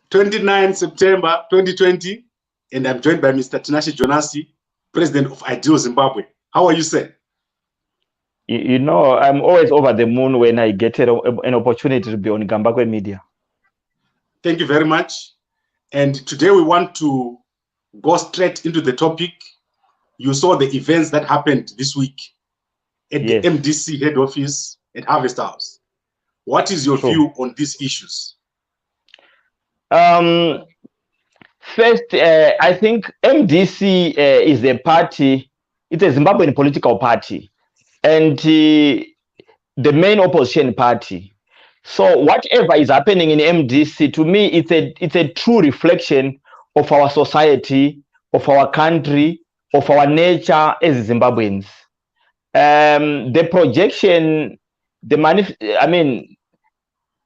29 September 2020, and I'm joined by Mr. Tinashe Jonas, President of Ideal Zimbabwe. How are you, sir? You know, I'm always over the moon when I get an opportunity to be on Gambakwe Media. Thank you very much. And today we want to go straight into the topic. You saw the events that happened this week at the MDC head office at Harvest House. What is your view on these issues? First, I think MDC is a party. It's a Zimbabwean political party, and the main opposition party. So whatever is happening in MDC, to me, it's a true reflection of our society, of our country, of our nature as Zimbabweans. The projection,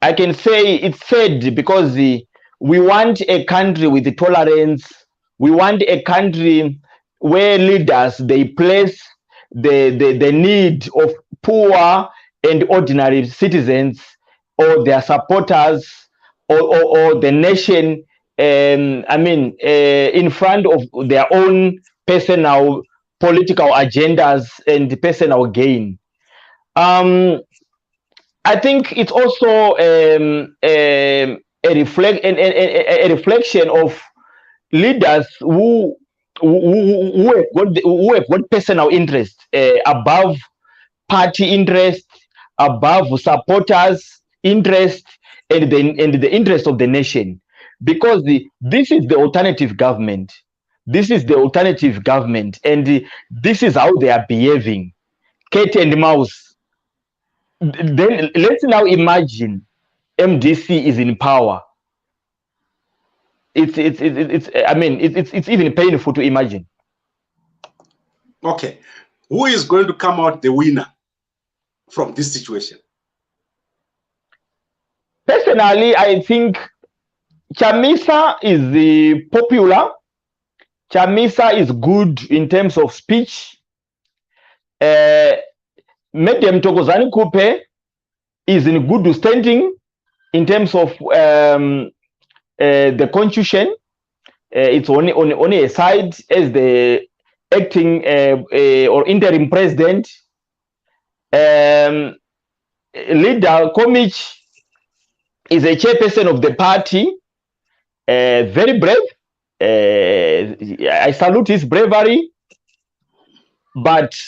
I can say it's sad because we want a country with tolerance. We want a country where leaders, they place the need of poor and ordinary citizens or their supporters or the nation, in front of their own personal political agendas and personal gain. I think it's also a reflection of leaders who have got personal interest above party interest, above supporters' interest, and the interest of the nation. Because this is the alternative government. This is the alternative government, and this is how they are behaving. Cat and mouse. Then let's now imagine MDC is in power. It's even painful to imagine. Okay, who is going to come out the winner from this situation? Personally, I think Chamisa is popular. Chamisa is good in terms of speech. Madam Zanu-PF is in good standing in terms of the constitution. It's on a side as the acting or interim president. Leader Komich is a chairperson of the party. Very brave. I salute his bravery. But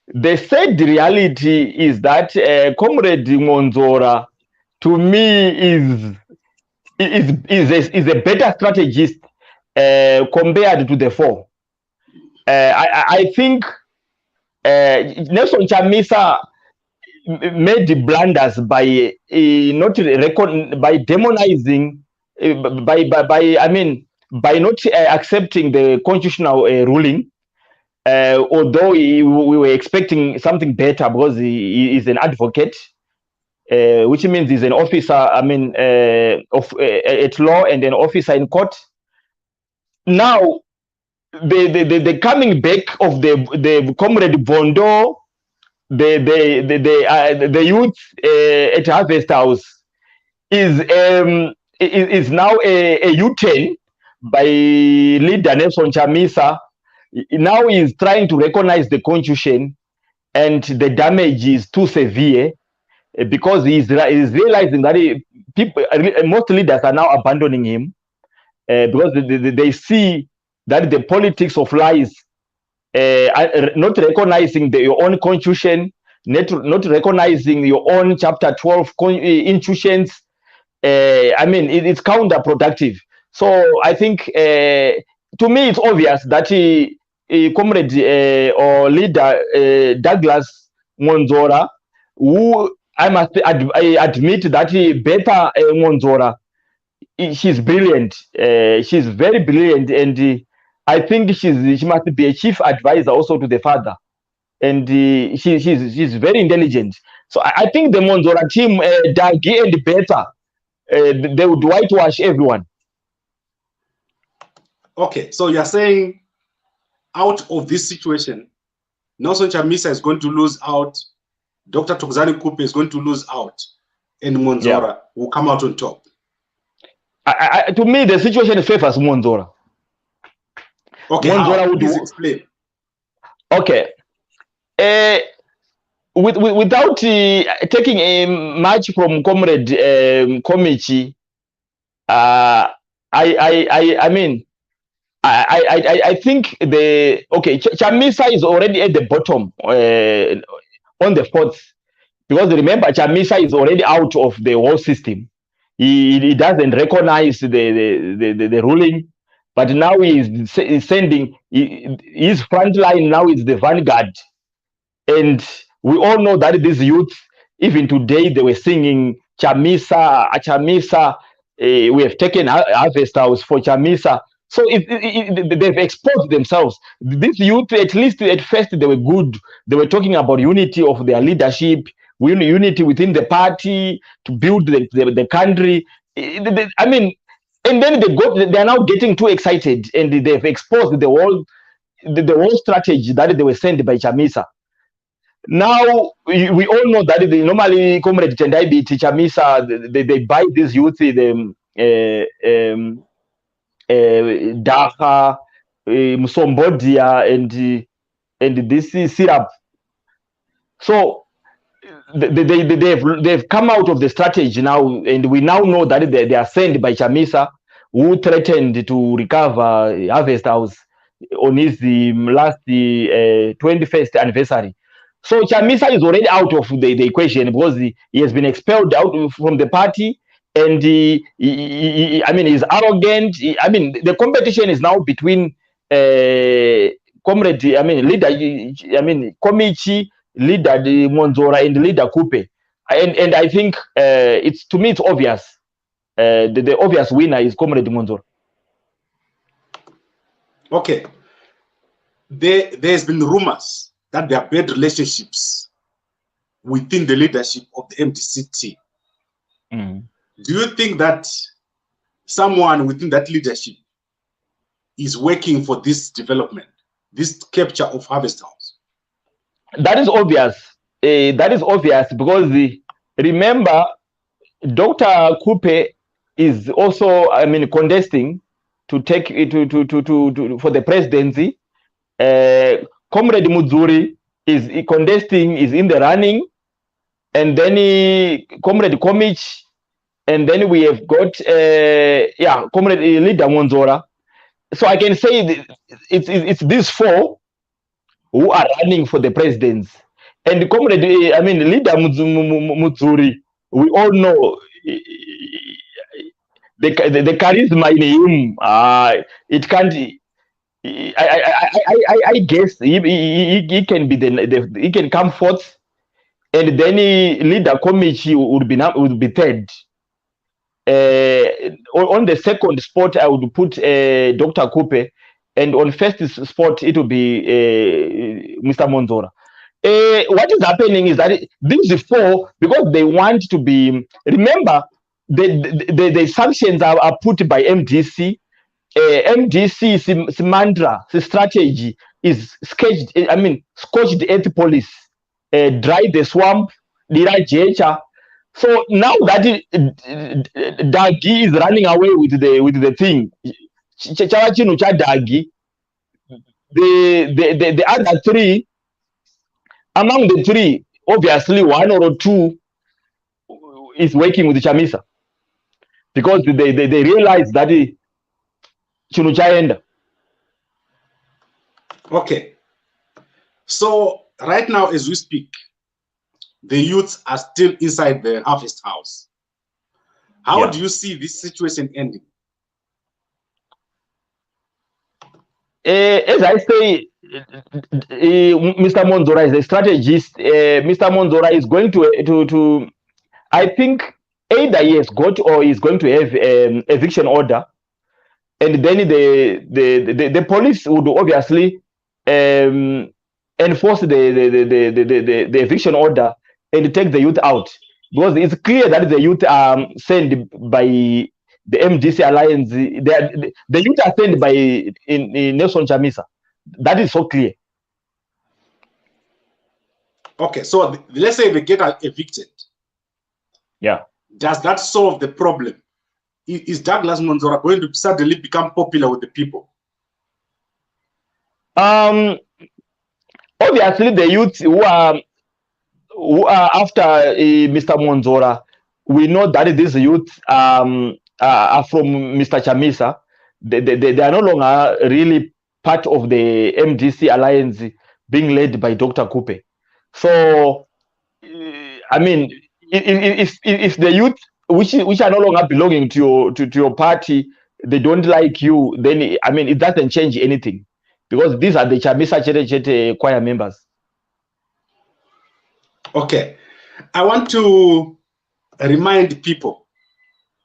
the sad reality is that Comrade Mwonzora, to me, is a better strategist compared to the four. I think Nelson Chamisa made blunders by by demonizing, by not accepting the constitutional ruling. Although we were expecting something better because he is an advocate, which means he's an officer, at law and an officer in court. Now, the coming back of the Comrade Bondo, the youth at Harvest House is now a U-turn by leader Nelson Chamisa. Now he is trying to recognize the constitution, and the damage is too severe because he is realizing that most leaders are now abandoning him because they see that the politics of lies, not recognizing your own constitution, not recognizing your own Chapter 12 institutions. It's counterproductive. So I think, to me, it's obvious that Comrade or leader Douglas Mwonzora, who I admit that better Mwonzora, she's brilliant. She's very brilliant, and I think she must be a chief advisor also to the father, and she's very intelligent. So I think the Mwonzora team, Dagi and better, they would whitewash everyone. Okay, so you're saying out of this situation, Nelson Chamisa is going to lose out, Dr. Zanu-PF is going to lose out, and Mwonzora will come out on top. To me, the situation favors Mwonzora. Okay, Mwonzora would please explain. Okay. Without taking a much from Comrade Komichi, I mean, I think Chamisa is already at the bottom on the fourth, because remember, Chamisa is already out of the whole system. He doesn't recognize the ruling, but now he's sending his front line now is the vanguard, and we all know that these youth, even today, they were singing Chamisa. We have taken Harvest House for Chamisa. So they've exposed themselves. These youth, at least at first, they were good. They were talking about unity of their leadership, unity within the party to build the country. I mean, and then they are now getting too excited, and they've exposed the whole strategy that they were sent by Chamisa. Now we all know that normally Comrade Tendai Beat Chamisa, they buy these youth, Daka, Musombodia, and this syrup. So they've come out of the strategy now, and we now know that they are sent by Chamisa, who threatened to recover Harvest House on his last 21st anniversary. So Chamisa is already out of the equation, because he has been expelled out from the party, and I mean, he's arrogant. I mean, the competition is now between Comrade, leader, Komichi, leader Mwonzora, and leader Kupe, and I think to me it's obvious. The obvious winner is Comrade Mwonzora. Okay, there's been rumors that there are bad relationships within the leadership of the MDC team. Do you think that someone within that leadership is working for this development, this capture of Harvest House? That is obvious. That is obvious, because remember, Dr. Kupe is also, contesting to take for the presidency. Comrade Mudzuri is contesting, is in the running, and then Comrade Komich, and then we have got Comrade leader Mwonzora. So I can say it's these four who are running for the presidency, and Comrade leader Mudzuri, we all know the charisma in him. It can't. I guess he can be he can come fourth, and then leader Komichi would be third. On the second spot, I would put Dr. Kupe, and on first spot it will be Mr. Mwonzora. What is happening is that these four, because they want to be, remember, the sanctions are put by MDC. MDC's mantra, the strategy is scorched earth police, dry the swamp, Jecha. So now that Dagi is running away with the thing, Dagi, the other three, among the three, obviously one or two is working with Chamisa, because they realize that Okay, so right now as we speak, the youths are still inside the Harvest House. How do you see this situation ending? As I say, Mr. Mwonzora is a strategist. Mr. Mwonzora is going to I think either he has got or he's going to have eviction order, and then the police would obviously enforce the eviction order and take the youth out, because it's clear that the youth are sent by the MDC Alliance. The youth are sent by in Nelson Chamisa. That is so clear. Okay, so let's say they get evicted. Yeah. Does that solve the problem is Douglas Mwonzora going to suddenly become popular with the people? Obviously, the youth who are after Mr. Mwonzora, we know that these youth are from Mr. Chamisa. They are no longer really part of the MDC Alliance being led by Dr. Kupe. So, I mean, if the youth which are no longer belonging to your party, they don't like you, then I mean, it doesn't change anything, because these are the Chamisa Chete choir members. Okay, I want to remind people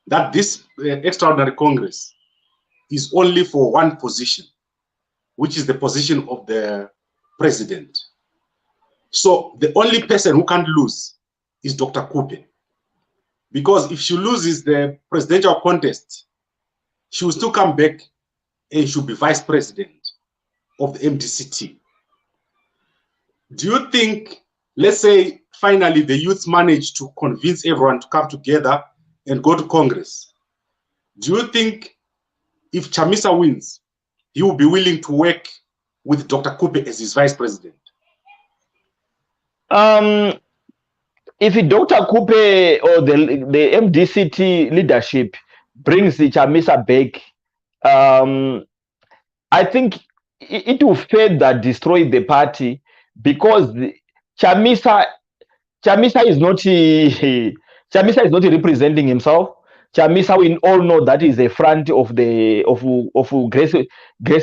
that this extraordinary Congress is only for one position, which is the position of the president. So the only person who can't lose is Dr. Kupe. Because if she loses the presidential contest, she will still come back and she'll be vice president of the MDCT. Do you think, let's say, finally the youth manage to convince everyone to come together and go to Congress? Do you think if Chamisa wins, he will be willing to work with Dr. Kupe as his vice president? If Dr. Kupe or the MDCT leadership brings the Chamisa back, I think it will further destroy the party, because Chamisa is not representing himself. Chamisa, we all know that is the front of Grace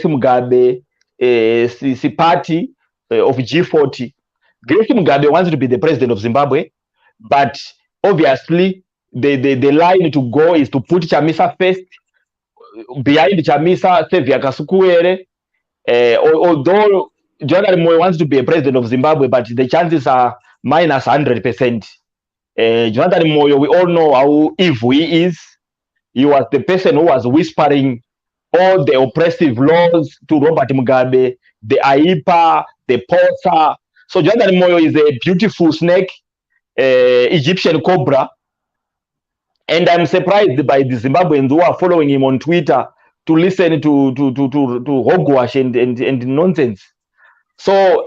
Mugabe party of G40. Grace Mugabe wants to be the president of Zimbabwe, but obviously the line to go is to put Chamisa first. Behind Chamisa, Sevia Kasukuwere. Although Jonathan Moyo wants to be a president of Zimbabwe, but the chances are minus 100%. Jonathan Moyo, we all know how evil he is. He was the person who was whispering all the oppressive laws to Robert Mugabe, the AIPA, the POSA. So Jonathan Moyo is a beautiful snake, Egyptian cobra. And I'm surprised by the Zimbabweans who are following him on Twitter to listen to hogwash and nonsense. So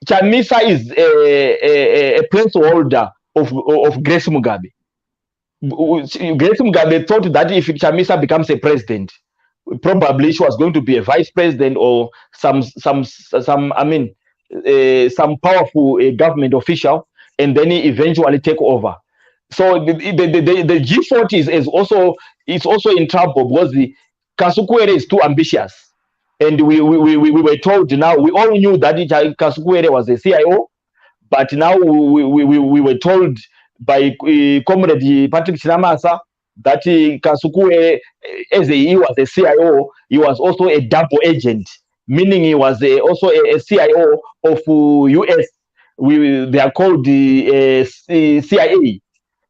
Chamisa is a placeholder of Grace Mugabe. Grace Mugabe thought that if Chamisa becomes a president, probably she was going to be a vice president or some powerful government official, and then he eventually take over. So the G40 is also in trouble, because the Kasukuwere is too ambitious, and we were told, now we all knew that Kasukuwere was a CIO, but now we were told by Comrade Patrick Tinashe that Kasukuwere, as he was a CIO, he was also a double agent, meaning he was also a CIO of US. They are called the CIA,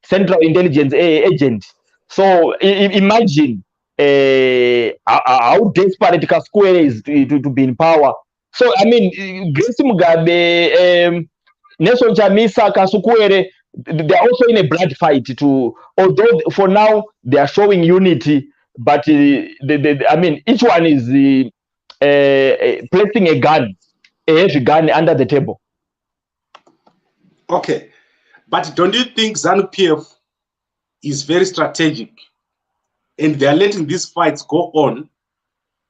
Central Intelligence Agent. So imagine how desperate Kasukuwere is to be in power. So I mean, Grace Mugabe, Nelson Chamisa, Kasukuwere, they are also in a blood fight although for now they are showing unity, but I mean, each one is placing a heavy gun under the table. Okay, but don't you think Zanu-PF is very strategic, and they are letting these fights go on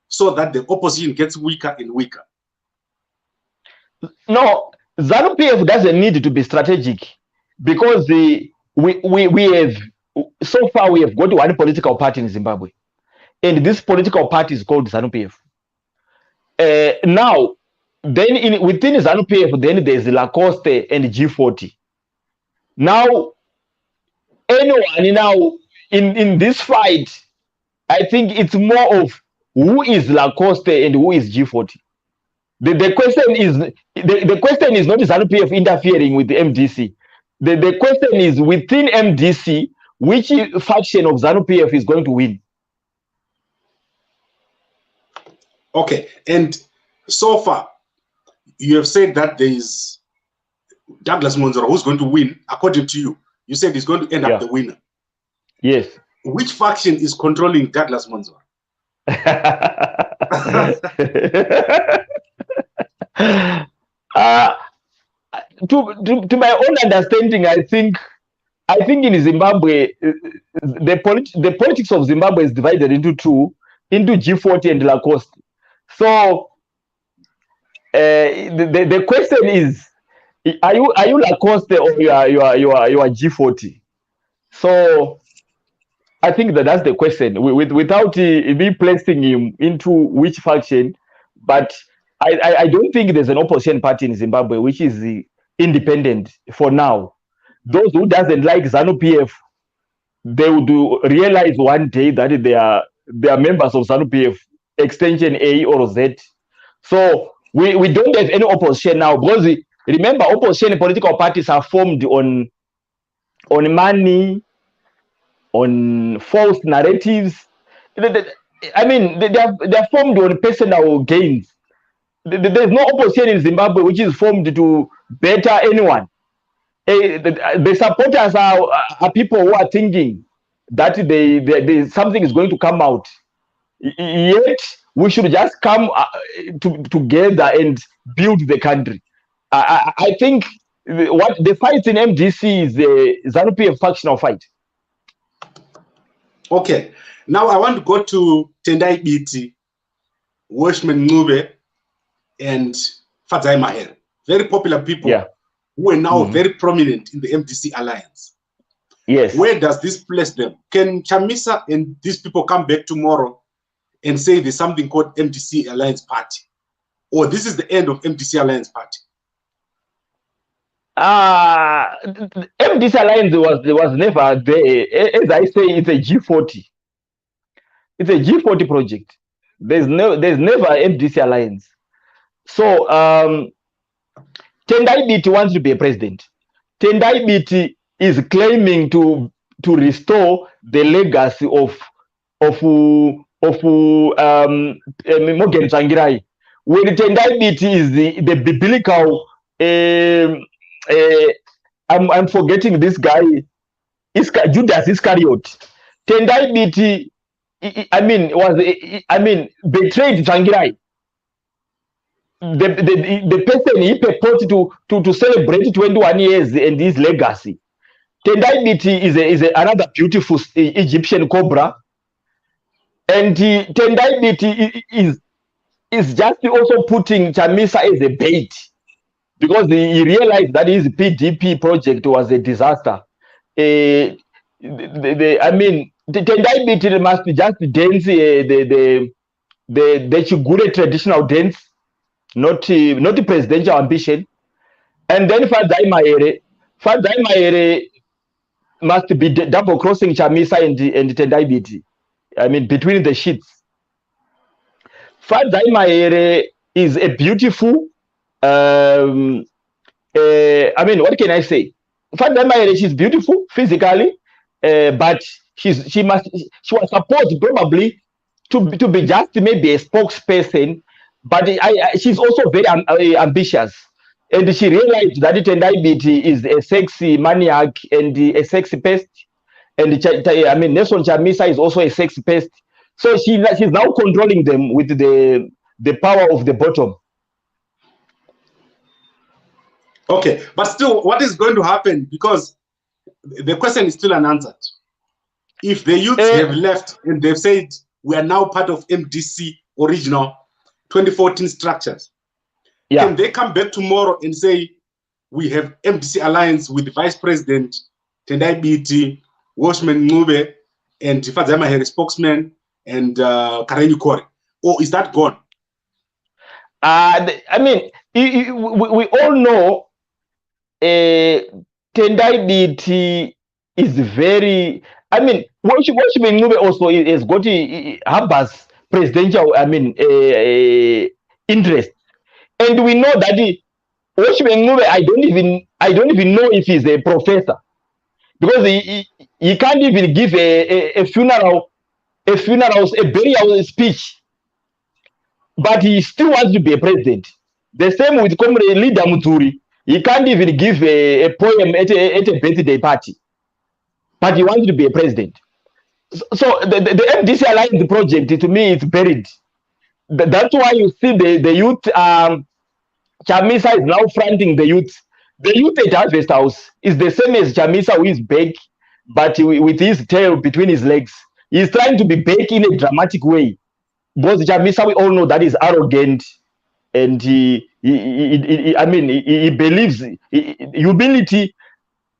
so that the opposition gets weaker and weaker? No, Zanu-PF doesn't need to be strategic, because we have, so far we have got one political party in Zimbabwe, and this political party is called Zanu-PF. Now, then within Zanu-PF, then there's Lacoste and G40. Now, anyone now in this fight, I think it's more of who is Lacoste and who is G40. The question is not Zanu-PF interfering with the MDC. The question is, within MDC, which faction of Zanu-PF is going to win? Okay, and so far, you have said that there is Douglas Mwonzora who's going to win, according to you. You said he's going to end up the winner. Yes. which faction is controlling Douglas Mwonzora? To my own understanding, I think in Zimbabwe, the politics of Zimbabwe is divided into two, into G40 and Lacoste. So the question is, are you Lacoste or you are G40? So I think that's the question. Without me placing him into which faction, but I don't think there's an opposition party in Zimbabwe which is independent for now. Those who doesn't like Zanu-PF, they would realize one day that they are members of Zanu-PF, extension A or Z. So we don't have any opposition now, because remember, opposition political parties are formed on money, on false narratives. I mean, they are formed on personal gains. There's no opposition in Zimbabwe which is formed to better anyone. The supporters are people who are thinking that something is going to come out. Yet we should just come together and build the country. I think what the fight in MDC is the Zanu-PF factional fight. Okay, now I want to go to Tendai Biti, Washman Ngube, and Fadzai Maher. Very popular people who are now very prominent in the MDC Alliance. Yes. Where does this place them? Can Chamisa and these people come back tomorrow and say there's something called MDC Alliance Party? Or this is the end of MDC Alliance Party? MDC Alliance was never there. As I say, it's a G40. It's a G40 project. There's never MDC Alliance. So Tendai Biti wants to be a president. Tendai Biti is claiming to restore the legacy of Morgan Tsvangirai. When Tendai Biti is the biblical, I'm forgetting this guy, Judas Iscariot. Tendai Biti, betrayed Tsvangirai. The person he purported to celebrate 21 years and his legacy. Tendai Biti is another beautiful Egyptian cobra, and Tendai Biti is just also putting Chamisa as a bait, because he realized that his PDP project was a disaster. The Tendai Biti must just dance the Chigure traditional dance, not the presidential ambition. And then Fadzai Mahere must be double crossing Chamisa and Tendai Biti. Between the sheets. Fadzai Mahere is a beautiful. What can I say? Fadzai Mahere, she's beautiful physically, but she was supposed probably to be just maybe a spokesperson. But she's also very ambitious, and she realized that Tendai Biti is a sexy maniac and a sexy pest, and Nelson Chamisa is also a sexy pest. So she's now controlling them with the power of the bottom. Okay, but still, what is going to happen? Because the question is still unanswered. If the youths have left and they've said we are now part of MDC original 2014 structures, can they come back tomorrow and say we have MDC Alliance with Vice President Tendai Biti, Washman Ngube, and Fadzai Mahere spokesman, and Karenyi Kore? Or is that gone? We all know Tendai Biti is very. Washman Ngube also has got Haba's presidential, interest, and we know that Washman Ngube, I don't even know if he's a professor, because he can't even give a funeral, a burial speech, but he still wants to be a president. The same with Comrade Leader Muturi. He can't even give a poem at a birthday party, but he wants to be a president. So the MDC Alliance project, to me, it's buried. That's why you see the youth. Chamisa is now fronting the youth. The youth at Harvest House is the same as Chamisa, who is back, but with his tail between his legs. He's trying to be back in a dramatic way. Because Chamisa, we all know that is arrogant, and he believes humility.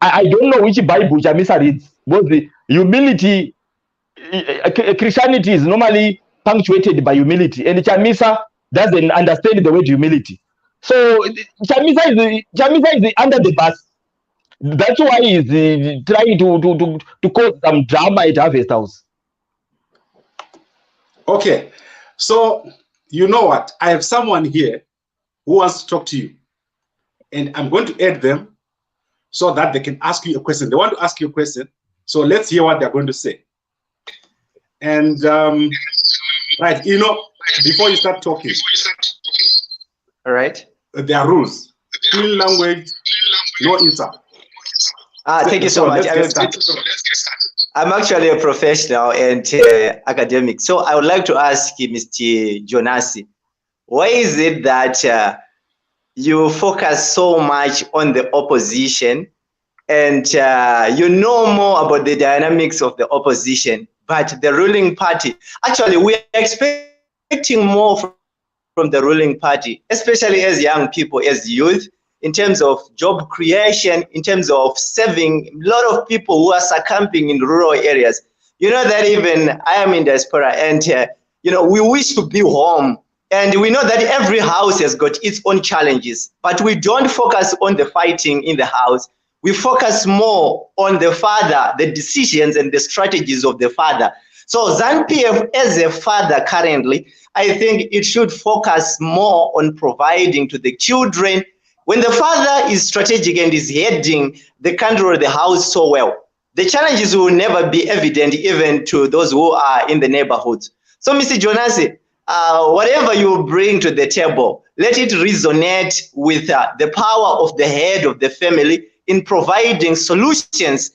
I don't know which Bible Chamisa reads, but the humility, Christianity is normally punctuated by humility, and Chamisa doesn't understand the word humility. So Chamisa is under the bus. That's why he's trying to cause some drama at Harvest House. Okay, so you know what? I have someone here who wants to talk to you, and I'm going to add them so that they can ask you a question. They want to ask you a question, so let's hear what they're going to say. And right, you know, before you start talking, all right, there are rules. Clean language, no insult. Thank you so much. I'm actually a professional and academic, so I would like to ask Mr. Jonas, why is it that you focus so much on the opposition, and you know more about the dynamics of the opposition, but the ruling party, actually we are expecting more from the ruling party, especially as young people, as youth, in terms of job creation, in terms of saving a lot of people who are succumbing in rural areas. You know that even I am in diaspora, and you know, we wish to be home, and we know that every house has got its own challenges, but we don't focus on the fighting in the house. We focus more on the father, the decisions and the strategies of the father. So Zanu-PF as a father currently, I think it should focus more on providing to the children. When the father is strategic and is heading the country or the house so well, the challenges will never be evident even to those who are in the neighborhoods. So Mr. Jonas, whatever you bring to the table, let it resonate with the power of the head of the family in providing solutions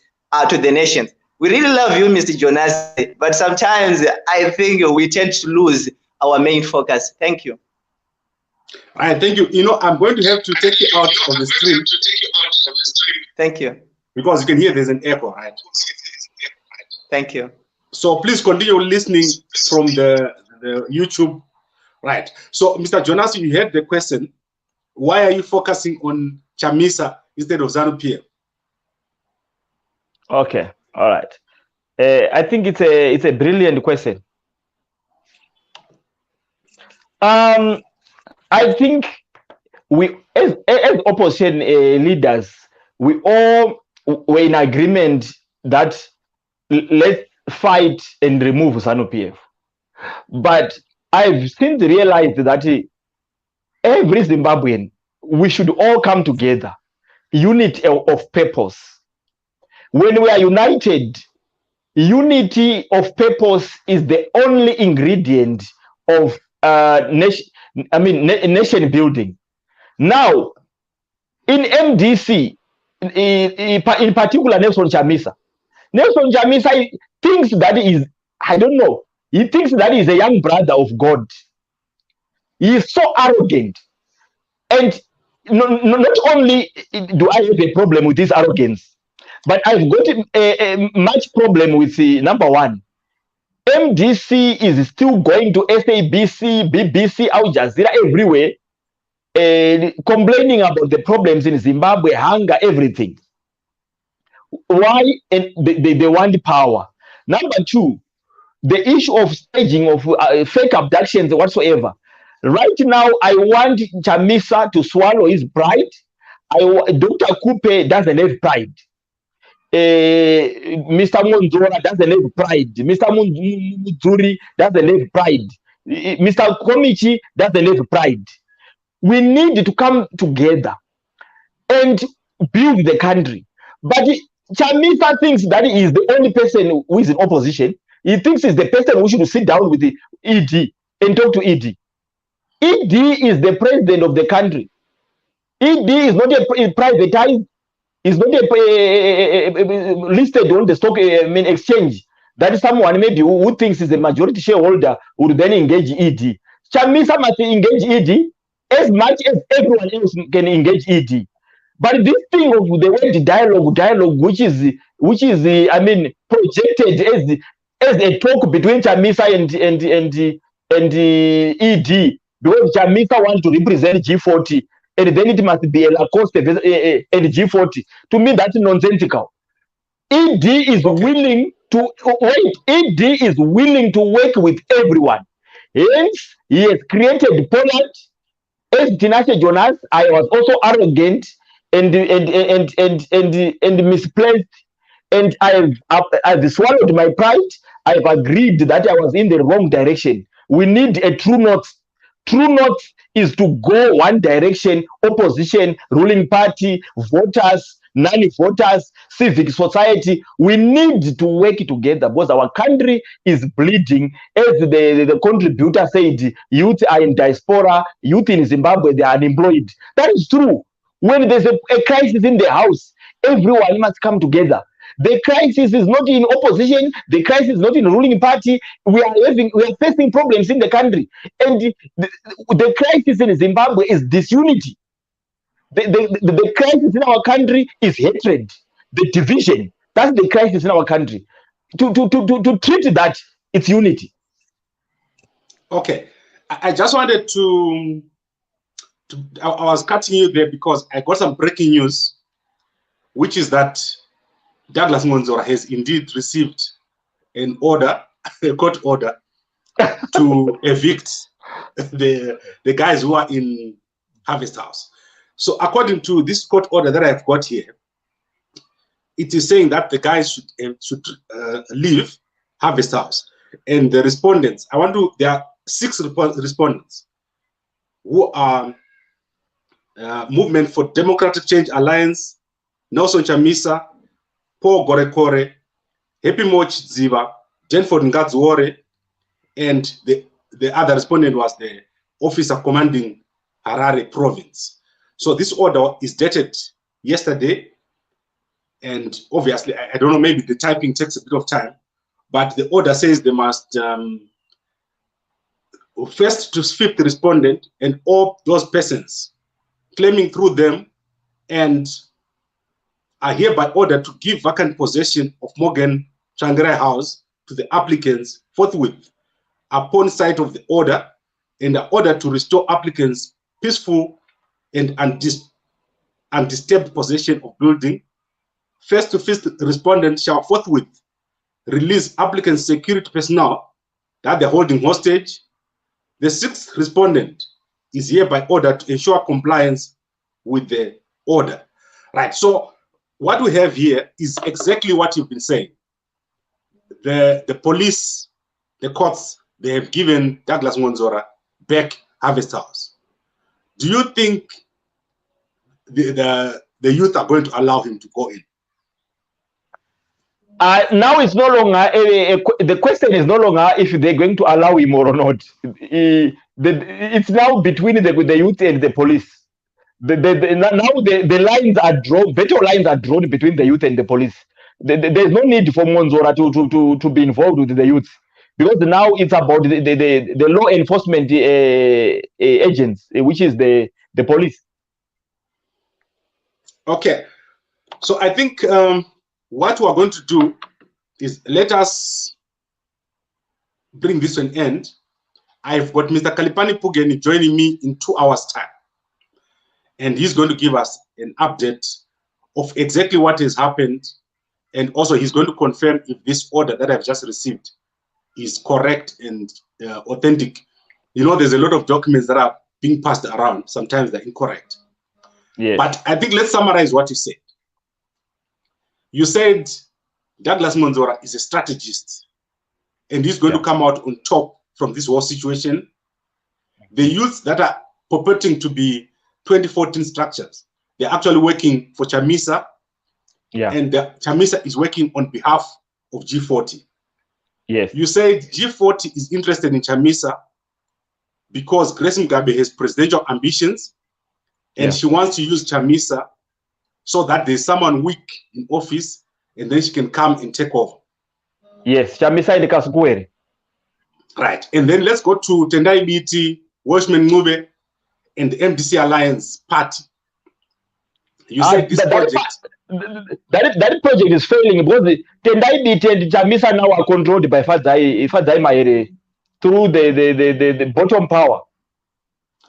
to the nation. We really love you, Mr. Jonas, but sometimes I think we tend to lose our main focus. Thank you. All right, thank you. You know, I'm going to have to take you out of the stream. Thank you. Because you can hear there's an echo, right? Thank you. So please continue listening from the YouTube. Right. So, Mr. Jonas, you heard the question. Why are you focusing on Chamisa instead of Zanu-PF? Okay. All right. I think it's a brilliant question. I think we, as opposition leaders, we all were in agreement that let's fight and remove Zanu-PF. But I've since realized that every Zimbabwean, we should all come together, unity of purpose. When we are united, unity of purpose is the only ingredient of nation building. Now, in MDC, in particular, Nelson Chamisa thinks that is, I don't know, he thinks that is a young brother of God. He is so arrogant. And not only do I have a problem with this arrogance, but I've got a much problem with number one. MDC is still going to SABC, BBC, Al Jazeera, everywhere, complaining about the problems in Zimbabwe, hunger, everything. Why? And they want power. Number two, the issue of staging of fake abductions whatsoever. Right now, I want Chamisa to swallow his pride. Dr. Kupe doesn't have pride. Mr. Mwonzora doesn't have pride. Mr. Mwonzora doesn't have pride. Mr. Komichi doesn't have pride. We need to come together and build the country. But Chamisa thinks that he is the only person who is in opposition. He thinks he's the person who should sit down with the ED and talk to ED. ED is the president of the country. ED is not a privatized, is not listed on the stock exchange. that someone maybe who thinks is a majority shareholder would then engage ED. Chamisa must engage ED as much as everyone else can engage ED. But this thing of the word dialogue, which is I mean, projected as a talk between Chamisa and ED, because Chamisa wants to represent G40, and then it must be a Lacoste and G40. To me, that's nonsensical. ED is willing to wait. ED is willing to work with everyone. Hence, he has created Poland. As Tinashe Jonas, I was also arrogant and misplaced, and I've swallowed my pride. I've agreed that I was in the wrong direction. We need a true north. True north is to go one direction: opposition, ruling party, voters, non-voters, civic society. We need to work together because our country is bleeding. As the contributor said, youth are in diaspora, youth in Zimbabwe, they are unemployed. That is true. When there's a crisis in the house, everyone must come together. The crisis is not in opposition. The crisis is not in the ruling party. We are facing problems in the country, and the crisis in Zimbabwe is disunity. The crisis in our country is hatred, the division. That's the crisis in our country. To treat that, it's unity. Okay, I just wanted to I was cutting you there because I got some breaking news, which is that Douglas Mwonzora has indeed received an order, a court order, to evict the guys who are in Harvest House. So according to this court order that I've got here, it is saying that the guys should leave Harvest House. And the respondents, there are 6 respondents who are Movement for Democratic Change Alliance, Nelson Chamisa, Paul Gorekore, Happy Moch Ziva, Denford Ngadziore, and the other respondent was the officer commanding Harare province. So this order is dated yesterday, and obviously, I don't know, maybe the typing takes a bit of time, but the order says they must first to 5th respondent and all those persons claiming through them and are hereby ordered to give vacant possession of Morgan Tsvangirai House to the applicants forthwith upon sight of the order, and are ordered to restore applicants peaceful and undisturbed possession of building. 1st to 5th respondent shall forthwith release applicants' security personnel that they're holding hostage. The 6th respondent is hereby ordered to ensure compliance with the order. Right, so what we have here is exactly what you've been saying. The police, the courts, they have given Douglas Mwonzora back Harvest House. Do you think the youth are going to allow him to go in? Now it's no longer the question is no longer if they're going to allow him or not. It's now between the youth and the police. Now the lines are drawn, better lines are drawn between the youth and the police. There's no need for Mwonzora to be involved with the youth, because now it's about the law enforcement agents, which is the police. Okay, so I think what we are going to do is let us bring this to an end. I've got Mr. Kalipani Pugeni joining me in 2 hours' time, and he's going to give us an update of exactly what has happened, and also he's going to confirm if this order that I've just received is correct and authentic. You know, there's a lot of documents that are being passed around. Sometimes they're incorrect. Yes. But I think let's summarize what you said. You said Douglas Mwonzora is a strategist, and he's going to come out on top from this whole situation. The youths that are purporting to be 2014 structures, they're actually working for Chamisa, and Chamisa is working on behalf of G40. Yes. You said G40 is interested in Chamisa because Grace Mugabe has presidential ambitions, and she wants to use Chamisa so that there's someone weak in office, and then she can come and take over. Yes, Chamisa and Kasukwere. Right. And then let's go to Tendai BT, Watchman Ngube, and the MDC Alliance party. You said this project... That project is failing because the Tendai BT and Chamisa now are controlled by Fadzai Maere through the bottom power.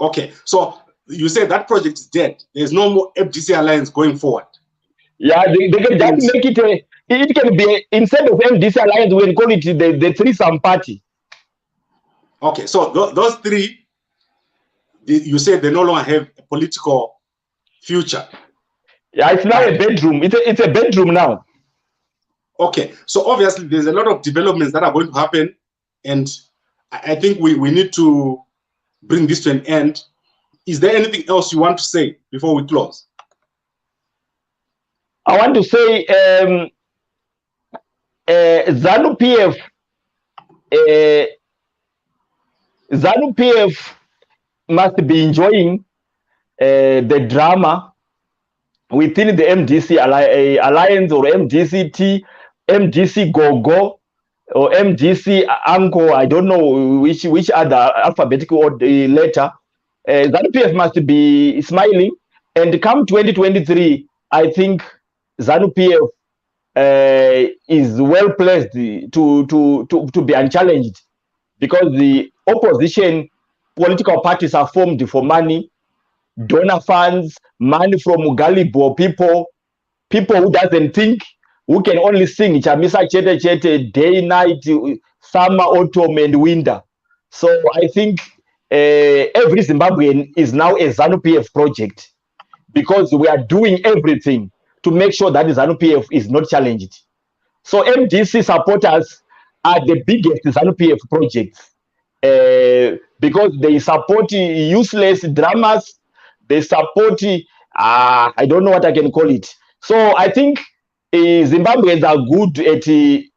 Okay. So you say that project is dead. There's no more MDC Alliance going forward. Yeah, they can just make it it can be, instead of MDC Alliance, we can call it the threesome party. Okay, so those three, you say they no longer have a political future. Yeah, it's now a bedroom. It's a bedroom now. Okay, so obviously there's a lot of developments that are going to happen, and I think we need to bring this to an end. Is there anything else you want to say before we close? I want to say Zanu-PF Zanu-PF must be enjoying the drama within the MDC Alliance or MDC-T, MDC Go-Go, or MDC Anko. I don't know which other alphabetical letter. Zanu-PF must be smiling, and come 2023, I think Zanu-PF is well placed to be unchallenged, because the opposition political parties are formed for money, donor funds, money from gullible people who doesn't think, who can only sing Chamisa Chete Chete day, night, summer, autumn, and winter. So I think every Zimbabwean is now a Zanu-PF project, because we are doing everything to make sure that Zanu-PF is not challenged. So MDC supporters are the biggest Zanu-PF projects, because they support useless dramas, they support, I don't know what I can call it. So I think Zimbabweans are good at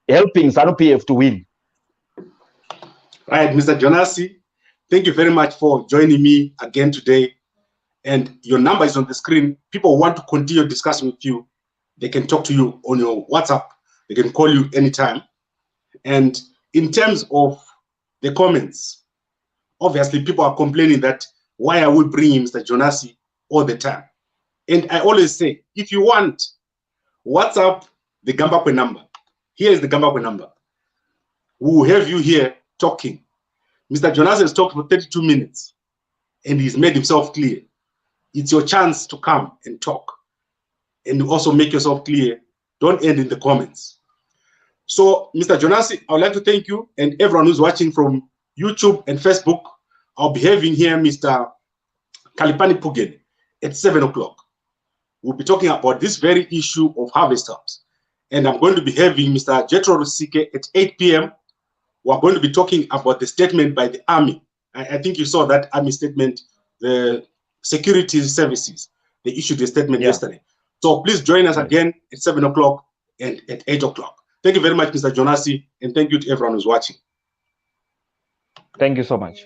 helping Zanu-PF to win. Right, Mr. Jonasi, thank you very much for joining me again today. And your number is on the screen. People want to continue discussing with you. They can talk to you on your WhatsApp. They can call you anytime. And in terms of the comments, obviously people are complaining that why are we bringing Mr. Jonasi all the time? And I always say, if you want, WhatsApp the Gambakwe number. Here is the Gambakwe number. We will have you here talking. Mr. Jonasi has talked for 32 minutes and he's made himself clear. It's your chance to come and talk and also make yourself clear. Don't end in the comments. So, Mr. Jonasi, I would like to thank you and everyone who's watching from YouTube and Facebook. I'll be having here Mr. Kalipani Pugeni at 7 o'clock. We'll be talking about this very issue of harvest hubs. And I'm going to be having Mr. Jetro Rusike at 8 p.m. We're going to be talking about the statement by the Army. I think you saw that Army statement, the security services. They issued a statement yesterday. So please join us again at 7 o'clock and at 8 o'clock. Thank you very much, Mr. Jonasi, and thank you to everyone who's watching. Thank you so much.